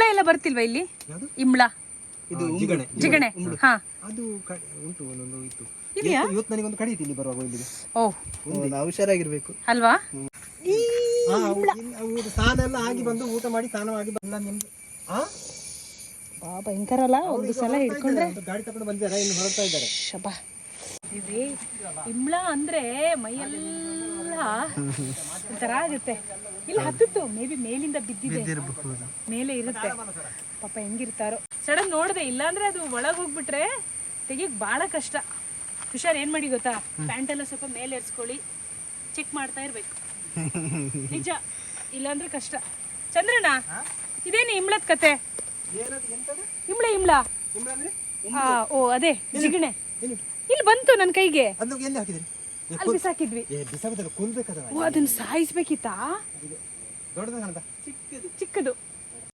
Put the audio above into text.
ಇಂಬ್ಳ ಎಲ್ಲ ಬರ್ತಿಲ್ವಾ ಇಲ್ಲಿ? ಯಾವುದು? ಇಂಬ್ಳ, ಇದು ಜಿಗಣೆ. ಜಿಗಣೆ. ಹಾ, ಅದು ಉಂಟು, ಒಂದೊಂದು ಇತ್ತು. ಇದೆಯಾ? ಇವತ್ತು ನನಗೊಂದು ಕಡಿಯಿತು ಇಲ್ಲಿ ಬರುವಾಗ ಇಲ್ಲಿಗೆ. ಓ, ಹುಷಾರಾಗಿರ್ಬೇಕು ಅಲ್ವಾ? ಸ್ನಾನ ಎಲ್ಲ ಆಗಿ ಬಂದು ಊಟ ಮಾಡಿ ಸ್ನಾನವಾಗಿ ಬಂದ ನಿಮ್ದು ಭಯಂಕರ ಅಲ್ಲ. ಒಂದು ಸಲ ಹಿಡ್ಕೊಂಡ್ರೆ ಗಾಡಿ ತಗೊಂಡು ಬಂದಿದ್ದಾರೆ, ಇನ್ನು ಹೊರಡ್ತಾ ಇದ್ದಾರೆ. ಶಬಾ. ಇದೇ ಇಂಬ್ಳ ಅಂದ್ರೆ ಮೈಯೆಲ್ಲ ಒಂಥರ ಆಗುತ್ತೆ. ಇಲ್ಲಿ ಹತ್ತಿತ್ತು, ಮೇ ಬಿ ಮೇಲಿಂದ ಬಿದ್ದಿದೆ, ಮೇಲೆ ಇರುತ್ತೆ. ಪಾಪ ಹೆಂಗಿರ್ತಾರೋ. ಸಡನ್ ನೋಡ್ದೆ, ಇಲ್ಲಾಂದ್ರೆ ಅದು ಒಳಗೆ ಹೋಗ್ಬಿಟ್ರೆ ತೆಗಿಯಕ್ ಬಹಳ ಕಷ್ಟ. ಹುಷಾರ್. ಏನ್ ಮಾಡಿ ಗೊತ್ತಾ, ಪ್ಯಾಂಟ್ ಎಲ್ಲ ಸ್ವಲ್ಪ ಮೇಲೆ ಎರ್ಸ್ಕೊಳ್ಳಿ, ಚೆಕ್ ಮಾಡ್ತಾ ಇರ್ಬೇಕು. ನಿಜ, ಇಲ್ಲಾಂದ್ರೆ ಕಷ್ಟ. ಚಂದ್ರಣ್ಣ, ಇದೇನು ಇಂಬ್ಳದ ಕತೆ? ಇಂಬ್ಳ ಇಂಬ್ಳ. ಓ ಅದೇ ಜಿಗಣೆ. ಇಲ್ಲಿ ಬಂತು ನನ್ನ ಕೈಗೆ, ಅಲ್ಲಿ ಬಿಸಾಕಿದ್ವಿ. ಅದನ್ನ ಸಾಯಿಸ್ಬೇಕಿತ್ತಾ? ಚಿಕ್ಕದು.